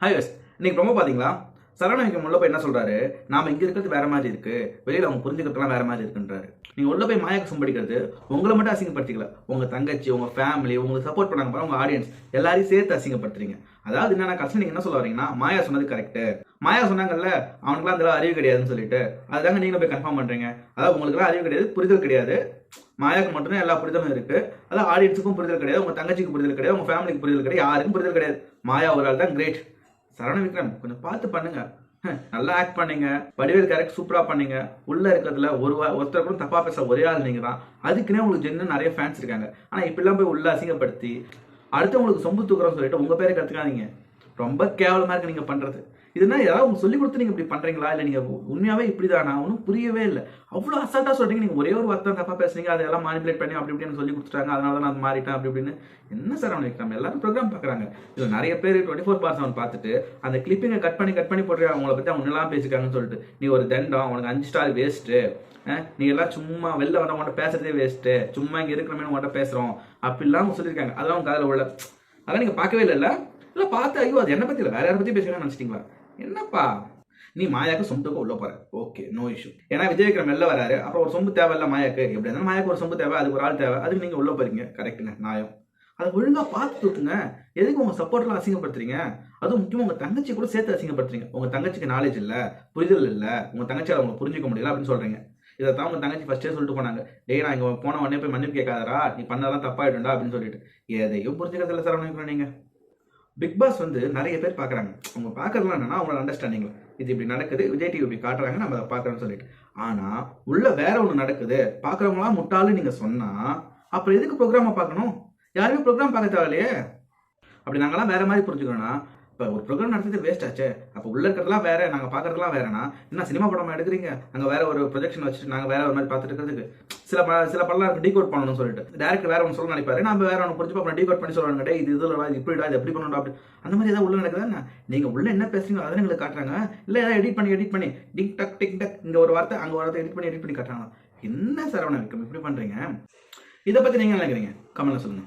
Hi யோஸ், இன்னைக்கு ரொம்ப பார்த்தீங்களா சரவண விக்ரம் உள்ள போய் என்ன சொல்றாரு, நாம இங்க இருக்கிறது வேற மாதிரி இருக்கு, வெளியில அவங்க புரிஞ்சுக்கிறதுலாம் வேற மாதிரி இருக்குன்றாரு. நீங்க உள்ள போய் மாயாக்கு சம்படிக்கிறது உங்களை மட்டும் அசிங்கப்படுத்திக்கல, உங்க தங்கச்சி, உங்க ஃபேமிலி, உங்களுக்கு சப்போர்ட் பண்ணாங்க பாருங்க, உங்க ஆடியன்ஸ் எல்லாரையும் சேர்த்து அசிங்கப்படுத்துறீங்க. அதாவது என்னன்னா கஷ்டம், நீங்க என்ன சொல்ல வரீங்கன்னா மாயா சொன்னது கரெக்ட், மாயா சொன்னாங்கல்ல அவனுக்குலாம் அதெல்லாம் அறிவு கிடையாதுன்னு சொல்லிட்டு அதுதாங்க நீங்களும் போய் கன்ஃபார்ம் பண்றீங்க. அதாவது உங்களுக்குலாம் அறிவு கிடையாது, புரிதல் கிடையாது. மாயாக்கு மட்டும்தான் எல்லா புரிதலும் இருக்கு. அதாவது ஆடியன்ஸுக்கும் புரிதல் கிடையாது, உங்க தங்கச்சிக்கு புரிதல் கிடையாது, உங்க ஃபேமிலிக்கு புரிதல் கிடையாது, யாருக்கும் புரிதல் கிடையாது. மாயா ஒரு ஆள் தான் கிரேட். சரவண விக்ரம் கொஞ்சம் பார்த்து பண்ணுங்க. நல்லா ஆக்ட் பண்ணீங்க, வடிவேல் கேரக்டர் சூப்பரா பண்ணீங்க. உள்ள இருக்கிறதுல ஒருத்தர் கூட தப்பா பேச ஒரே ஆள் நீங்க தான். அதுக்குன்னே உங்களுக்கு ஜென்னு நிறைய ஃபேன்ஸ் இருக்காங்க. ஆனா இப்பெல்லாம் போய் உள்ள அசிங்கப்படுத்தி அடுத்தவங்களுக்கு சொம்பு தூக்குறோம்னு சொல்லிட்டு உங்க பேரை கத்துக்காதீங்க. ரொம்ப கேவலமா இருக்கு நீங்க பண்றது. இதுனா யாராவது உங்களுக்கு சொல்லி கொடுத்து நீங்க இப்படி பண்றீங்களா, இல்ல நீங்க உண்மையாவே இப்படிதானா? ஒன்றும் புரியவே இல்லை. அவ்வளவு அசால்ட்டா சொல்றீங்க. நீங்க ஒரே ஒரு வார்த்தை தப்பா பேசுறீங்க, அதெல்லாம் மானிபுலேட் பண்ணி அப்படி இப்படின்னு சொல்லி கொடுத்துட்டாங்க, அதனால தான் நான் மாறிட்டேன் அப்படி இப்படின்னு. என்ன சார் அவனுக்கு, நம்ம எல்லாரும் ப்ரோக்ராம் பாக்குறாங்க. இதுல நிறைய பேர் 24/7 பார்த்துட்டு அந்த கிளிப்பிங்கை கட் பண்ணி போட்டு அவங்கள பத்தி அவங்க எல்லாம் பேசிக்காங்கன்னு சொல்லிட்டு நீ ஒரு தண்டம், உனக்கு 5 ஸ்டார் வேஸ்ட், நீ எல்லாம் சும்மா வெளில வந்த உங்கள்கிட்ட பேசுறதே வேஸ்ட், சும்மா இங்க இருக்கிறமே உங்கள்கிட்ட பேசுறோம் அப்படிலாம் சொல்லியிருக்காங்க. அதெல்லாம் உங்க காதுல உள்ள அதெல்லாம் நீங்க பார்க்கவே இல்லை. இல்ல பார்த்து ஐயோ அது என்ன பத்தி இல்லை, வேற யாரை பத்தி பேசுறாங்கன்னு நினைச்சிட்டீங்களா? என்னப்பா நீ மாயாக்கு சொம்புக்கு உள்ள போற, ஓகே, நோ இஷ்யூ. ஏன்னா விஜய் விக்ரம் வெளில வராரு, அப்புறம் ஒரு சொம்பு தேவை இல்ல மாயாக்கு. எப்படி இருந்தாலும் மாயாக்கு ஒரு சொம்பு தேவை, அதுக்கு ஒரு ஆள் தேவை, அதுக்கு நீங்க உள்ள போறீங்க, கரெக்டுங்க, நியாயம். அதை ஒழுங்கா பார்த்து தூக்குங்க. எதுக்கு உங்க சப்போர்ட்லாம் அசிங்கப்படுத்துறீங்க? அதுவும் முக்கியமா உங்க தங்கச்சி கூட சேர்த்து அசிங்கப்படுத்துறீங்க. உங்க தங்கச்சிக்கு நாலேஜ் இல்ல, புரிதல் இல்ல, உங்க தங்கச்சியால அவங்க புரிஞ்சுக்க முடியல அப்படின்னு சொல்றீங்க. இதை தான் உங்க தங்கச்சி ஃபர்ஸ்டே சொல்லிட்டு போனாங்க, டேய் நான் இங்க போன உடனே போய் மன்னிப்பு கேட்காதரா, நீ பண்ணதான் தப்பாயிடும்டா அப்படின்னு சொல்லிட்டு. எதையும் புரிஞ்சுக்கிறதுல சரவணன் நீங்க. பிக் பாஸ் வந்து நிறைய பேர் பார்க்குறாங்க. அவங்க பார்க்கறதுலாம் என்னன்னா அவங்களோட அண்டர்ஸ்டாண்டிங்ல இது இப்படி நடக்குது, விஜய் டிவி இப்படி காட்டுறாங்க, நம்ம அதை பார்க்குறோம்னு சொல்லிட்டு. ஆனால் உள்ள வேற ஒன்று நடக்குது, பார்க்குறவங்களாம் முட்டாளு நீங்கள் சொன்னால் அப்புறம் எதுக்கு ப்ரோக்ராமை பார்க்கணும்? யாருமே ப்ரோக்ராம் பார்க்க தேவையில்லையே. அப்படி நாங்களாம் வேற மாதிரி புரிஞ்சுக்கணும்னா இப்போ ஒரு ப்ரோக்ராம் நடத்துறது வேஸ்ட் ஆச்சு. அப்போ உள்ள இருக்கிறதுலாம் வேற, நாங்கள் பார்க்கறதுலாம் வேறனா என்ன சினிமா படமா எடுக்கிறீங்க? அங்கே வேற ஒரு ப்ரொஜெக்ஷன் வச்சுட்டு நாங்கள் வேற ஒரு மாதிரி பார்த்துட்டு இருக்கிறதுக்கு சில படம்லாம் டீகோட் பண்ணணும்னு சொல்லிட்டு டேரக்டர் வேற ஒன்று சொல்ல நினைப்பாரு, நம்ம வேற ஒன்று புரிஞ்சு அப்புறம் டீகோட் பண்ணி சொல்லுவாங்க, இது இப்படிடா, இது எப்படி பண்ணணும் அப்படி அந்த மாதிரி ஏதாவது உள்ள நடக்குதா? நீங்க உள்ள என்ன பேசுறீங்க அதை எங்களுக்கு காட்டுறாங்க, இல்லை ஏதாவது எடிட் பண்ணி டிக் டக் டிக் டக் இங்க ஒரு வார்த்தை அங்கே ஒரு வார்த்தை எடிட் பண்ணி காட்டுறாங்க. என்ன சரவண விக்ரம் இப்படி பண்றீங்க? இதை பத்தி நீங்க நினைக்கிறீங்க? கமெண்ட்ல சொல்லுங்க.